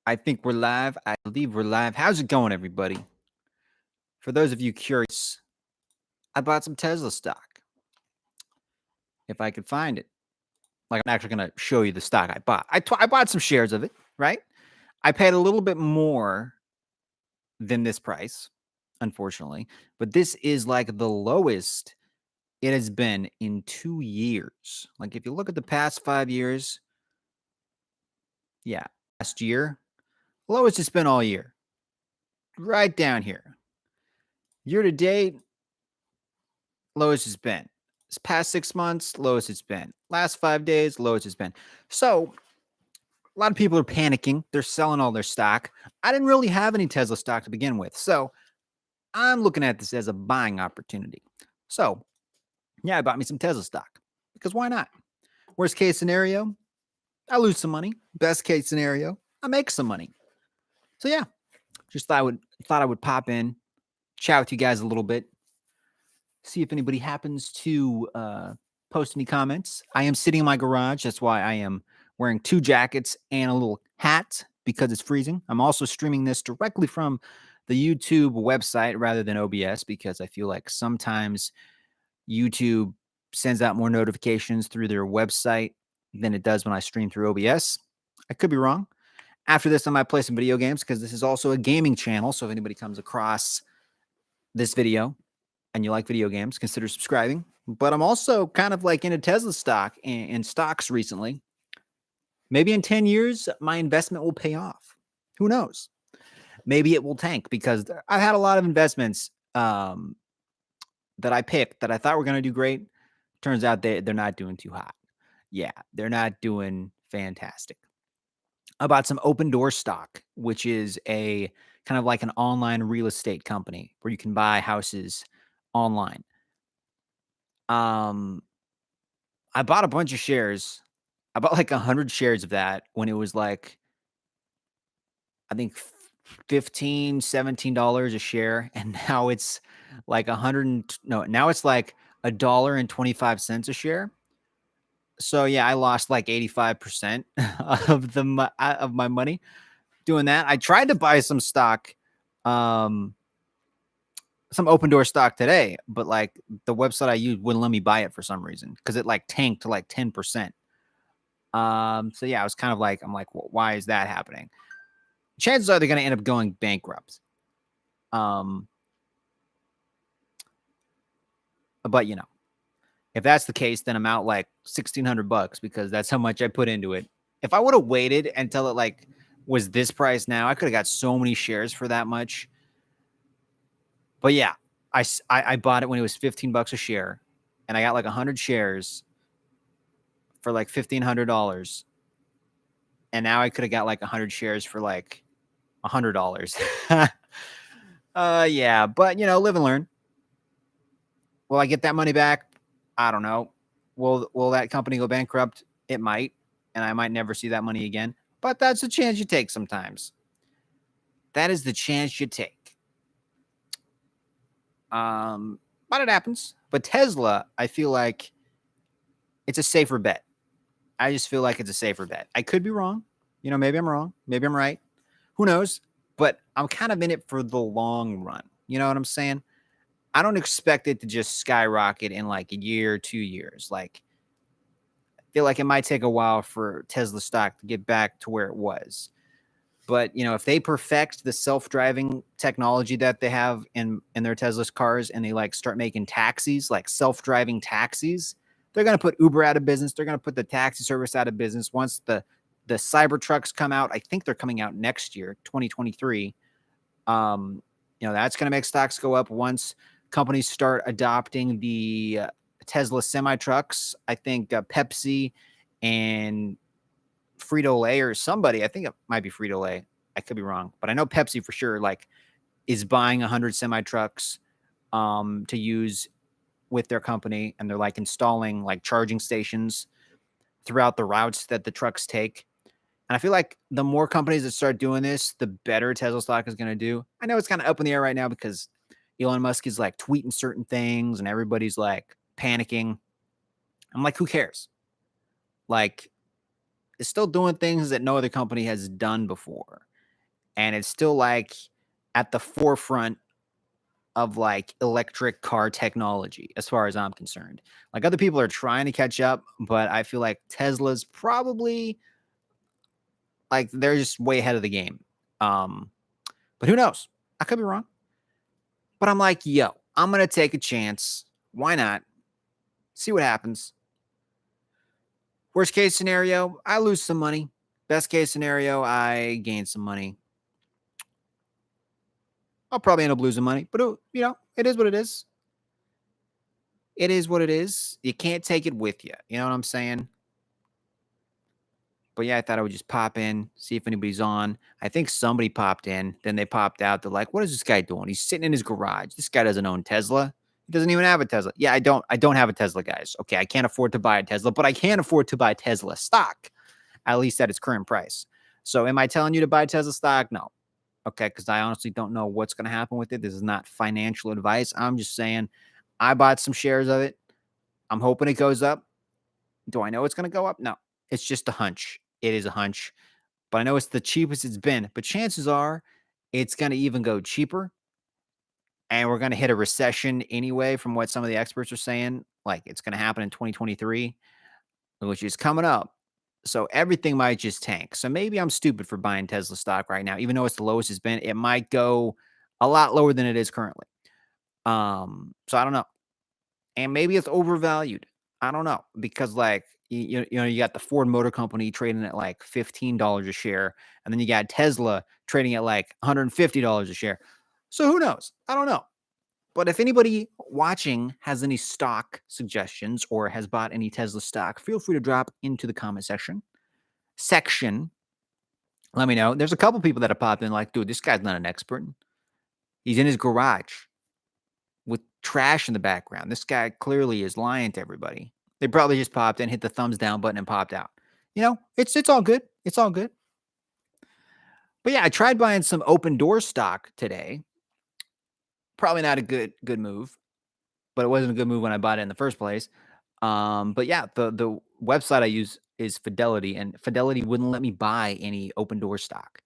I think we're live. I believe we're live. How's it going, everybody? For those of you curious, I bought some Tesla stock. If I could find it. Like, I'm actually going to show you the stock I bought. I bought some shares of it, right? I paid a little bit more than this price, unfortunately. But this is like the lowest it has been in 2 years. Like, if you look at the past 5 years, yeah, last year, lowest it's been all year. Right down here. Year to date, lowest it's been. This past 6 months, lowest it's been. Last 5 days, lowest it's been. So a lot of people are panicking. They're selling all their stock. I didn't really have any Tesla stock to begin with. So I'm looking at this as a buying opportunity. So yeah, I bought me some Tesla stock because why not? Worst case scenario, I lose some money. Best case scenario, I make some money. So yeah, just thought I would pop in, chat with you guys a little bit, see if anybody happens to post any comments. I am sitting in my garage. That's why I am wearing 2 jackets and a little hat because it's freezing. I'm also streaming this directly from the YouTube website rather than OBS because I feel like sometimes YouTube sends out more notifications through their website than it does when I stream through OBS. I could be wrong. After this, I might play some video games because this is also a gaming channel. So if anybody comes across this video and you like video games, consider subscribing. But I'm also kind of like into Tesla stock and stocks recently. Maybe in 10 years, my investment will pay off. Who knows? Maybe it will tank because I've had a lot of investments that I picked that I thought were going to do great. Turns out they're not doing too hot. Yeah, they're not doing fantastic. I bought some Open Door stock, which is a kind of like an online real estate company where you can buy houses online. I bought a bunch of shares. I bought like 100 shares of that when it was like, I think $15, $17 a share. And now it's like now it's like $1.25 a share. So yeah, I lost like 85% of my money doing that. I tried to buy some stock, some Open Door stock today, but like the website I used wouldn't let me buy it for some reason because it like tanked to like 10%. So yeah, I was kind of like, I'm like, well, why is that happening? Chances are they're going to end up going bankrupt. But you know, if that's the case, then I'm out like $1,600 because that's how much I put into it. If I would have waited until it like was this price now, I could have got so many shares for that much. But yeah, I bought it when it was $15 a share, and I got like 100 shares for like $1,500. And now I could have got like 100 shares for like $100. Yeah, but you know, live and learn. Will I get that money back? I don't know. Will that company go bankrupt? It might, and I might never see that money again. But that's the chance you take sometimes. That is the chance you take. But it happens. But Tesla, I feel like it's a safer bet. I just feel like it's a safer bet. I could be wrong. You know, maybe I'm wrong. Maybe I'm right. Who knows? But I'm kind of in it for the long run. You know what I'm saying? I don't expect it to just skyrocket in like a year or 2 years. Like, I feel like it might take a while for Tesla stock to get back to where it was. But, you know, if they perfect the self-driving technology that they have in their Tesla's cars and they like start making taxis, like self-driving taxis, they're going to put Uber out of business. They're going to put the taxi service out of business. Once the Cybertrucks come out, I think they're coming out next year, 2023. You know, that's going to make stocks go up once companies start adopting the Tesla semi-trucks. I think Pepsi and Frito-Lay or somebody, I think it might be Frito-Lay. I could be wrong, but I know Pepsi for sure, like, is buying 100 semi-trucks to use with their company, and they're like installing like charging stations throughout the routes that the trucks take. And I feel like the more companies that start doing this, the better Tesla stock is going to do. I know it's kind of up in the air right now because Elon Musk is like tweeting certain things and everybody's like panicking. I'm like, who cares? Like, it's still doing things that no other company has done before. and it's still like at the forefront of like electric car technology as far as I'm concerned. Like other people are trying to catch up, but I feel like Tesla's probably like they're just way ahead of the game. Um, but who knows? I could be wrong. But I'm like, yo, I'm gonna take a chance. Why not? See what happens. Worst case scenario, I lose some money. Best case scenario, I gain some money. I'll probably end up losing money, but it is what it is. It is what it is. You can't take it with you. You know what I'm saying? But yeah, I thought I would just pop in, see if anybody's on. I think somebody popped in, then they popped out. They're like, "What is this guy doing? He's sitting in his garage. This guy doesn't own Tesla. He doesn't even have a Tesla." Yeah, I don't have a Tesla, guys. Okay, I can't afford to buy a Tesla, but I can afford to buy Tesla stock, at least at its current price. So am I telling you to buy Tesla stock? No. Okay, because I honestly don't know what's going to happen with it. This is not financial advice. I'm just saying I bought some shares of it. I'm hoping it goes up. Do I know it's going to go up? No. It's just a hunch. It is a hunch, but I know it's the cheapest it's been. But chances are it's going to even go cheaper. And we're going to hit a recession anyway, from what some of the experts are saying. Like it's going to happen in 2023, which is coming up. So everything might just tank. So maybe I'm stupid for buying Tesla stock right now, even though it's the lowest it's been. It might go a lot lower than it is currently. So I don't know. And maybe it's overvalued. I don't know because like you got the Ford Motor Company trading at like $15 a share, and then you got Tesla trading at like $150 a share. So who knows? I don't know. But if anybody watching has any stock suggestions or has bought any Tesla stock, feel free to drop into the comment section. Let me know. There's a couple people that have popped in like, dude, this guy's not an expert. He's in his garage with trash in the background. This guy clearly is lying to everybody. They probably just popped in, hit the thumbs down button, and popped out. It's all good. It's all good. But yeah, I tried buying some open door stock today. Probably not a good move, but it wasn't a good move when I bought it in the first place. But yeah, the website I use is Fidelity, and Fidelity wouldn't let me buy any open door stock.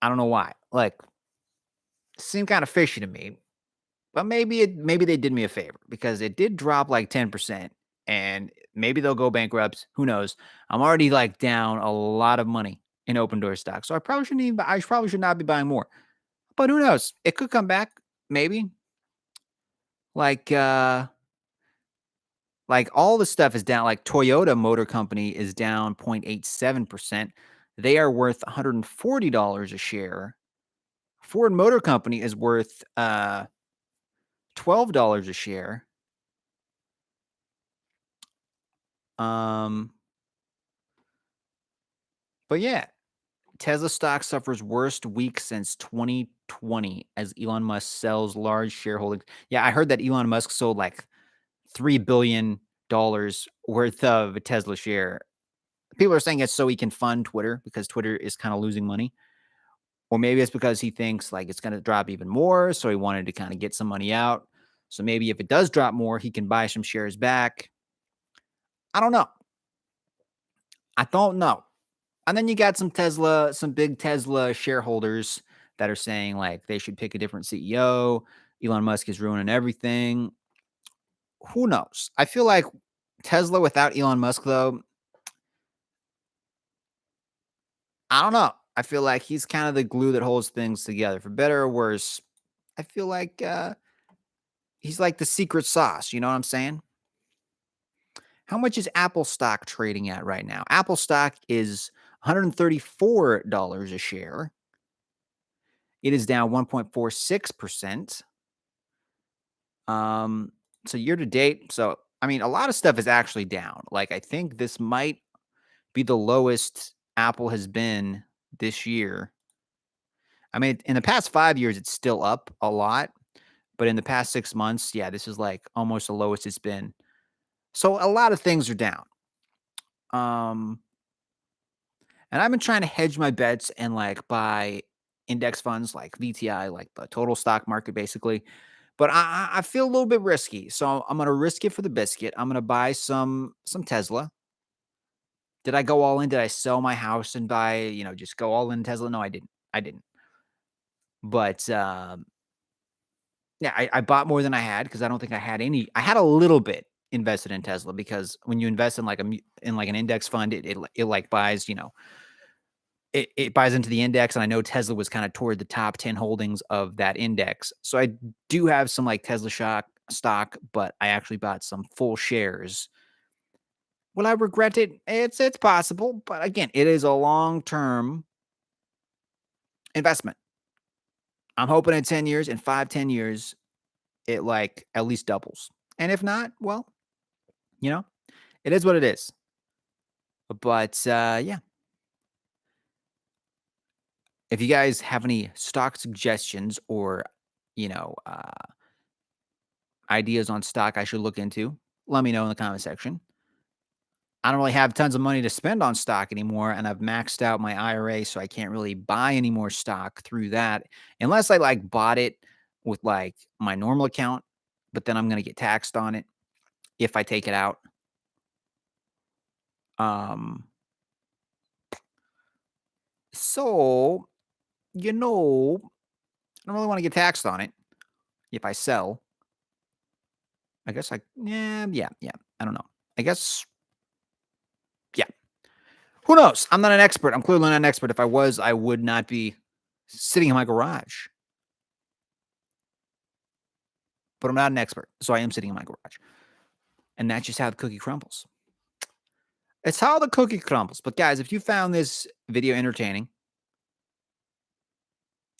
I don't know why. Like, seemed kind of fishy to me. But maybe they did me a favor because it did drop like 10%, and maybe they'll go bankrupt. Who knows? I'm already like down a lot of money in open door stock. So I probably should not be buying more. But who knows? It could come back. Maybe. Like like all the stuff is down. Like Toyota Motor Company is down 0.87%. They are worth $140 a share. Ford Motor Company is worth $12 a share. Um, but yeah, Tesla stock suffers worst week since 2020 as Elon Musk sells large shareholdings. Yeah, I heard that Elon Musk sold like $3 billion worth of a Tesla share. People are saying it's so he can fund Twitter because Twitter is kind of losing money. Or maybe it's because he thinks like it's going to drop even more. So he wanted to kind of get some money out. So maybe if it does drop more, he can buy some shares back. I don't know. I don't know. And then you got some big Tesla shareholders that are saying like they should pick a different CEO. Elon Musk is ruining everything. Who knows? I feel like Tesla without Elon Musk, though, I don't know. I feel like he's kind of the glue that holds things together, for better or worse. I feel like he's like the secret sauce. You know what I'm saying? How much is Apple stock trading at right now? Apple stock is $134 a share. It is down 1.46%. So year to date, I mean, a lot of stuff is actually down. Like, I think this might be the lowest Apple has been this year. I mean, in the past 5 years, it's still up a lot, but in the past 6 months, yeah, this is like almost the lowest it's been. So a lot of things are down. Um, and I've been trying to hedge my bets and like buy index funds like VTI, like the total stock market, basically. But I feel a little bit risky, so I'm gonna risk it for the biscuit. I'm gonna buy some Tesla. Did I go all in? Did I sell my house and buy, just go all in Tesla? No, I didn't. I didn't. But yeah, I bought more than I had because I don't think I had any. I had a little bit invested in Tesla because when you invest in like an index fund, it like buys, it buys into the index, and I know Tesla was kind of toward the top 10 holdings of that index. So I do have some like Tesla stock, but I actually bought some full shares. Will I regret it? It's possible, but again, it is a long-term investment. I'm hoping in 10 years, in 5, 10 years, it like at least doubles. And if not, well, it is what it is. But yeah. If you guys have any stock suggestions or, you know, uh, ideas on stock I should look into, let me know in the comment section. I don't really have tons of money to spend on stock anymore, and I've maxed out my IRA, so I can't really buy any more stock through that unless I like bought it with like my normal account, but then I'm going to get taxed on it if I take it out. Um, so, I don't really want to get taxed on it if I sell. I guess yeah. I don't know. I guess, yeah. Who knows? I'm not an expert. I'm clearly not an expert. If I was, I would not be sitting in my garage. But I'm not an expert, so I am sitting in my garage. And that's just how the cookie crumbles. It's how the cookie crumbles. But guys, if you found this video entertaining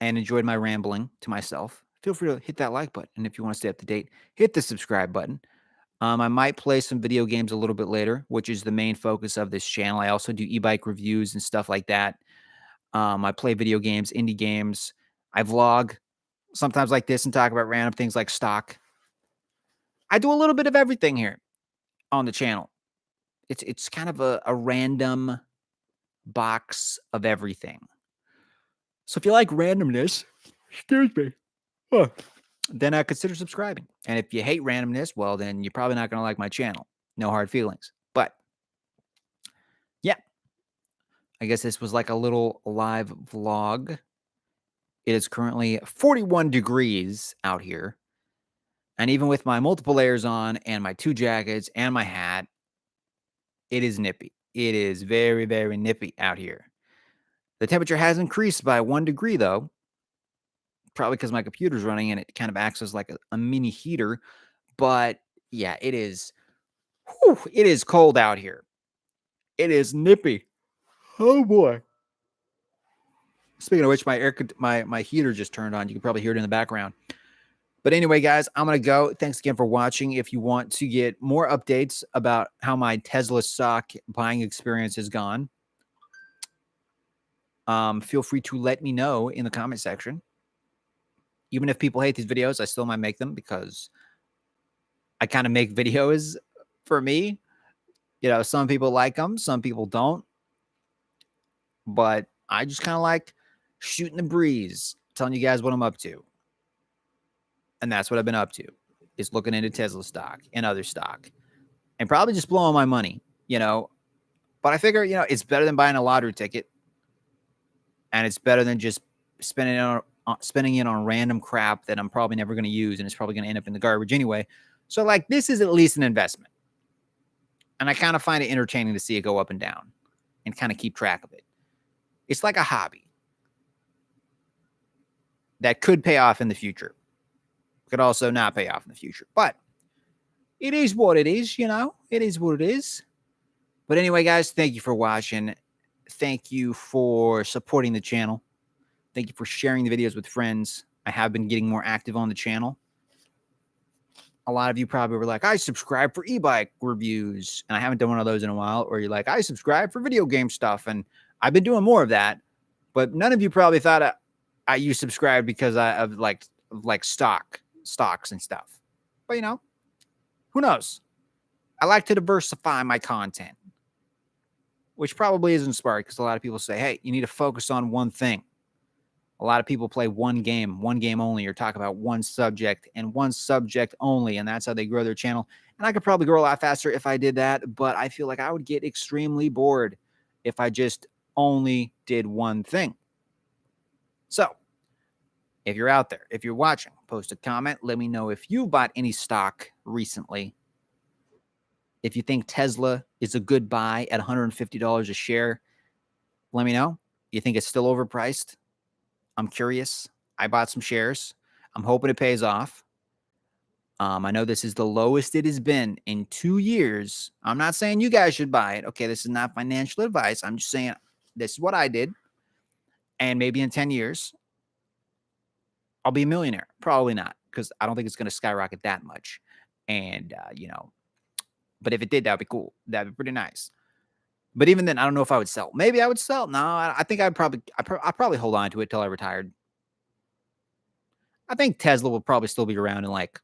and enjoyed my rambling to myself, feel free to hit that like button. And if you want to stay up to date, hit the subscribe button. I might play some video games a little bit later, which is the main focus of this channel. I also do e-bike reviews and stuff like that. I play video games, indie games. I vlog sometimes like this and talk about random things like stock. I do a little bit of everything here on the channel. It's kind of a random box of everything. So if you like randomness, excuse me, then consider subscribing. And if you hate randomness, well, then you're probably not going to like my channel. No hard feelings. But yeah, I guess this was like a little live vlog. It is currently 41 degrees out here. And even with my multiple layers on and my 2 jackets and my hat, it is nippy. It is very, very nippy out here. The temperature has increased by 1 degree, though, probably because my computer's running and it kind of acts as like a mini heater. But yeah, it is cold out here. It is nippy. Oh boy. Speaking of which, my heater just turned on. You can probably hear it in the background. But anyway, guys, I'm going to go. Thanks again for watching. If you want to get more updates about how my Tesla stock buying experience has gone, feel free to let me know in the comment section. Even if people hate these videos, I still might make them because I kind of make videos for me. Some people like them, some people don't. But I just kind of like shooting the breeze, telling you guys what I'm up to. And that's what I've been up to, is looking into Tesla stock and other stock and probably just blowing my money, But I figure, it's better than buying a lottery ticket. And it's better than just spending it on random crap that I'm probably never going to use. And it's probably going to end up in the garbage anyway. So like, this is at least an investment. And I kind of find it entertaining to see it go up and down and kind of keep track of it. It's like a hobby that could pay off in the future. Could also not pay off in the future. But it is what it is, It is what it is. But anyway, guys, thank you for watching. Thank you for supporting the channel. Thank you for sharing the videos with friends. I have been getting more active on the channel. A lot of you probably were like, I subscribe for e-bike reviews. And I haven't done one of those in a while. Or you're like, I subscribe for video game stuff. And I've been doing more of that. But none of you probably thought you subscribed because of like stocks and stuff. But, who knows? I like to diversify my content, which probably isn't smart because a lot of people say, hey, you need to focus on one thing. A lot of people play one game only, or talk about one subject and one subject only, and that's how they grow their channel. And I could probably grow a lot faster if I did that, but I feel like I would get extremely bored if I just only did one thing. So, if you're out there, if you're watching, post a comment. Let me know if you bought any stock recently. If you think Tesla is a good buy at $150 a share, let me know. You think it's still overpriced? I'm curious. I bought some shares. I'm hoping it pays off. I know this is the lowest it has been in 2 years. I'm not saying you guys should buy it. Okay, this is not financial advice. I'm just saying this is what I did. And maybe in 10 years, I'll be a millionaire. Probably not, because I don't think it's going to skyrocket that much. And, but if it did, that would be cool. That'd be pretty nice. But even then, I don't know if I would sell. Maybe I would sell. No, I think I'd probably hold on to it till I retired. I think Tesla will probably still be around in like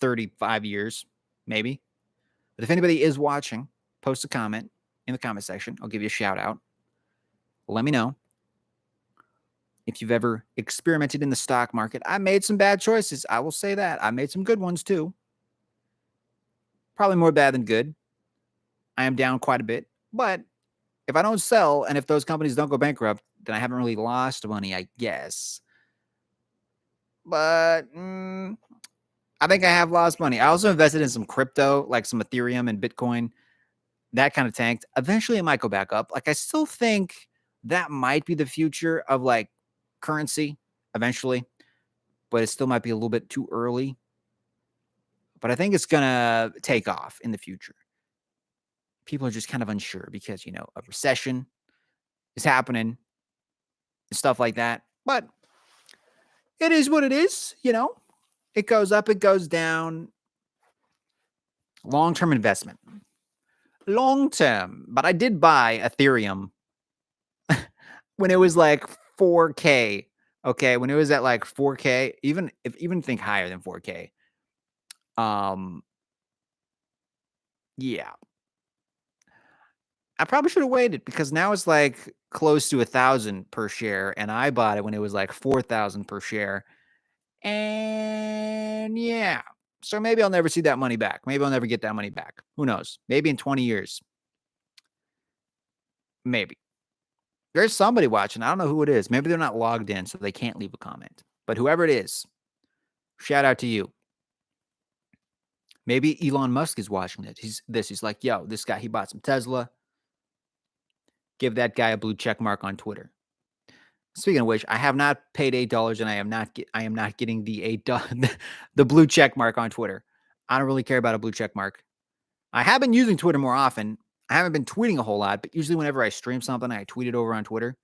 35 years, maybe. But if anybody is watching, post a comment in the comment section. I'll give you a shout out. Let me know if you've ever experimented in the stock market. I made some bad choices. I will say that. I made some good ones too. Probably more bad than good. I am down quite a bit. But if I don't sell and if those companies don't go bankrupt, then I haven't really lost money, I guess. But I think I have lost money. I also invested in some crypto, like some Ethereum and Bitcoin. That kind of tanked. Eventually, it might go back up. Like, I still think that might be the future of like currency eventually, but it still might be a little bit too early. But I think it's going to take off in the future. People are just kind of unsure because, a recession is happening and stuff like that. But it is what it is, It goes up, it goes down. Long-term investment. Long-term. But I did buy Ethereum when it was like 4K. Okay, when it was at like 4K, even think higher than 4K. Yeah. I probably should have waited because now it's like close to 1,000 per share, and I bought it when it was like 4,000 per share. And yeah. So maybe I'll never see that money back. Maybe I'll never get that money back. Who knows? Maybe in 20 years. Maybe. There's somebody watching. I don't know who it is. Maybe they're not logged in, so they can't leave a comment. But whoever it is, shout out to you. Maybe Elon Musk is watching it. He's like, yo, this guy, he bought some Tesla. Give that guy a blue check mark on Twitter. Speaking of which, I have not paid $8, and I am not getting the the blue check mark on Twitter. I don't really care about a blue check mark. I have been using Twitter more often. I haven't been tweeting a whole lot, but usually whenever I stream something, I tweet it over on Twitter.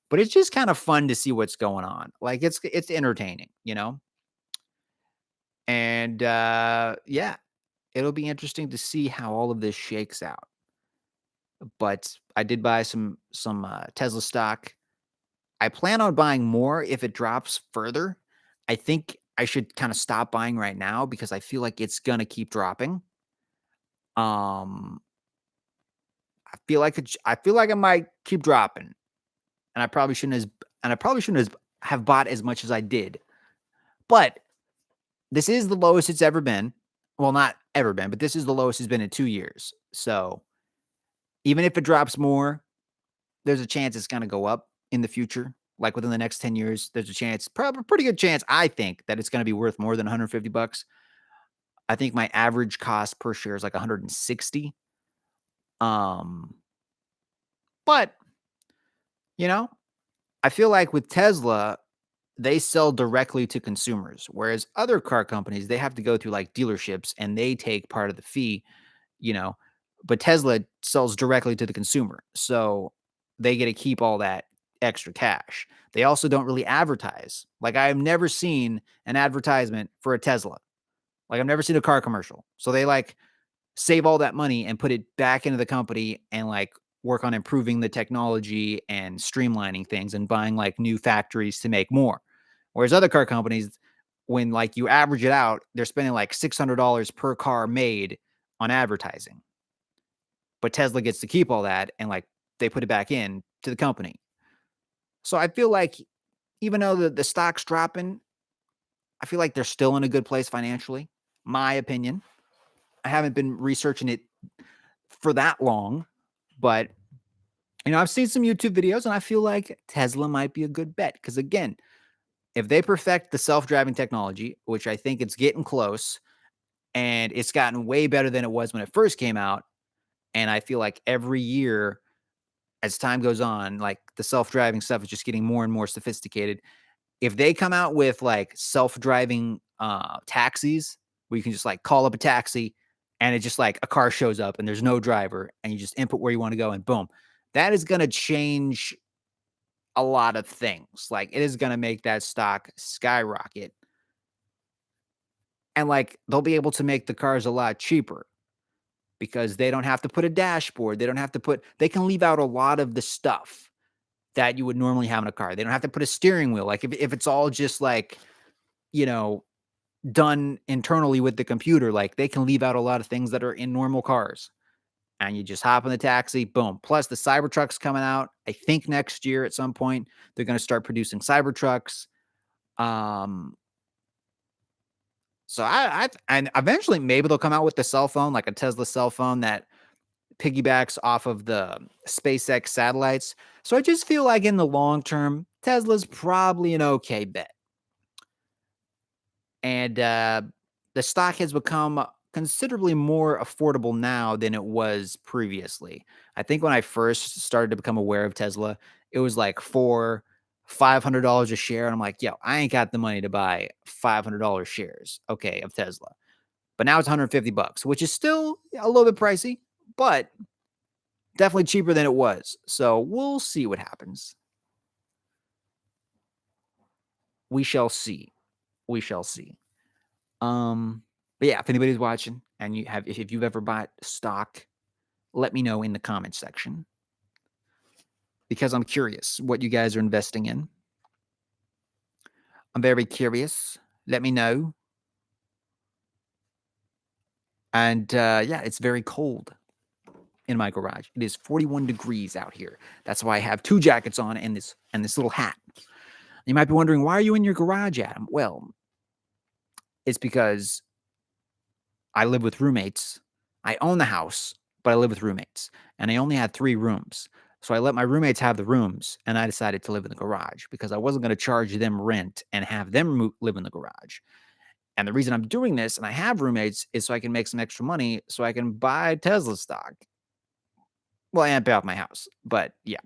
But it's just kind of fun to see what's going on. Like it's entertaining, And yeah, it'll be interesting to see how all of this shakes out. But I did buy some Tesla stock. I plan on buying more if it drops further. I think I should kind of stop buying right now because I feel like it's gonna keep dropping. Um, I feel like it might keep dropping, and I probably shouldn't have bought as much as I did. But this is the lowest it's ever been. Well, not ever been, but this is the lowest it's been in 2 years. So even if it drops more, there's a chance it's gonna go up in the future. Like within the next 10 years, there's a chance, probably a pretty good chance, I think, that it's gonna be worth more than 150 bucks. I think my average cost per share is like 160. Um, but you know, I feel like with Tesla, they sell directly to consumers, whereas other car companies, they have to go through like dealerships and they take part of the fee, you know, but Tesla sells directly to the consumer. So they get to keep all that extra cash. They also don't really advertise. Like I've never seen an advertisement for a Tesla. Like I've never seen a car commercial. So they like save all that money and put it back into the company and like work on improving the technology and streamlining things and buying like new factories to make more. Whereas other car companies, when like you average it out, they're spending like $600 per car made on advertising. But Tesla gets to keep all that and like they put it back in to the company. So I feel like even though the stock's dropping, I feel like they're still in a good place financially, my opinion. I haven't been researching it for that long, but I've seen some YouTube videos and I feel like Tesla might be a good bet because again, if they perfect the self-driving technology, which I think it's getting close and it's gotten way better than it was when it first came out, and I feel like every year as time goes on, like the self-driving stuff is just getting more and more sophisticated. If they come out with like self-driving taxis where you can just like call up a taxi and it just like a car shows up and there's no driver and you just input where you want to go and boom, that is going to change a lot of things. Like it is going to make that stock skyrocket. And like they'll be able to make the cars a lot cheaper because they don't have to put a dashboard. They don't have to they can leave out a lot of the stuff that you would normally have in a car. They don't have to put a steering wheel. Like if it's all just like, you know, done internally with the computer, like they can leave out a lot of things that are in normal cars. And you just hop in the taxi, boom. Plus the Cybertruck's coming out. I think next year at some point they're going to start producing Cybertrucks. So and eventually maybe they'll come out with the cell phone, like a Tesla cell phone that piggybacks off of the SpaceX satellites. So I just feel like in the long term, Tesla's probably an okay bet. And the stock has become considerably more affordable now than it was previously. I think when I first started to become aware of Tesla, it was like $500 a share. And I'm like, yo, I ain't got the money to buy $500 shares, okay, of Tesla. But now it's $150, which is still a little bit pricey, but definitely cheaper than it was. So we'll see what happens. We shall see. We shall see. But yeah, if anybody's watching and if you've ever bought stock, let me know in the comment section because I'm curious what you guys are investing in. I'm very curious. Let me know. And yeah, it's very cold in my garage. It is 41 degrees out here. That's why I have 2 jackets on and this little hat. You might be wondering, why are you in your garage, Adam? Well, it's because I live with roommates. I own the house, but I live with roommates. And I only had 3 rooms. So I let my roommates have the rooms, and I decided to live in the garage because I wasn't going to charge them rent and have them live in the garage. And the reason I'm doing this and I have roommates is so I can make some extra money so I can buy Tesla stock. Well, and pay off my house. But yeah,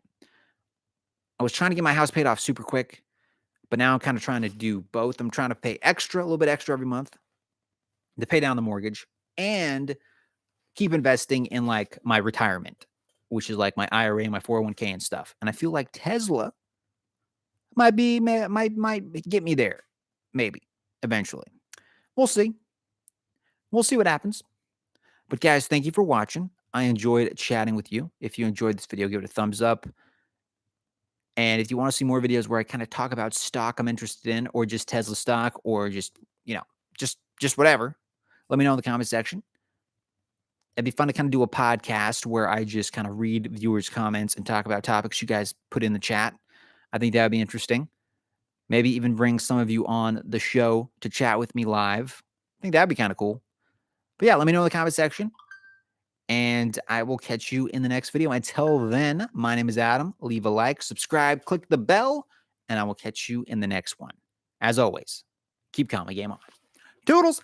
I was trying to get my house paid off super quick, but now I'm kind of trying to do both. I'm trying to pay extra, a little bit extra every month to pay down the mortgage and keep investing in like my retirement, which is like my IRA and my 401k and stuff. And I feel like Tesla might get me there, maybe eventually. We'll see. We'll see what happens. But guys, thank you for watching. I enjoyed chatting with you. If you enjoyed this video, give it a thumbs up. And if you want to see more videos where I kind of talk about stock I'm interested in, or just Tesla stock, or just, just whatever, let me know in the comment section. It'd be fun to kind of do a podcast where I just kind of read viewers' comments and talk about topics you guys put in the chat. I think that would be interesting. Maybe even bring some of you on the show to chat with me live. I think that'd be kind of cool. But yeah, let me know in the comment section. And I will catch you in the next video. Until then, my name is Adam. Leave a like, subscribe, click the bell, and I will catch you in the next one. As always, keep calm, game on. Toodles!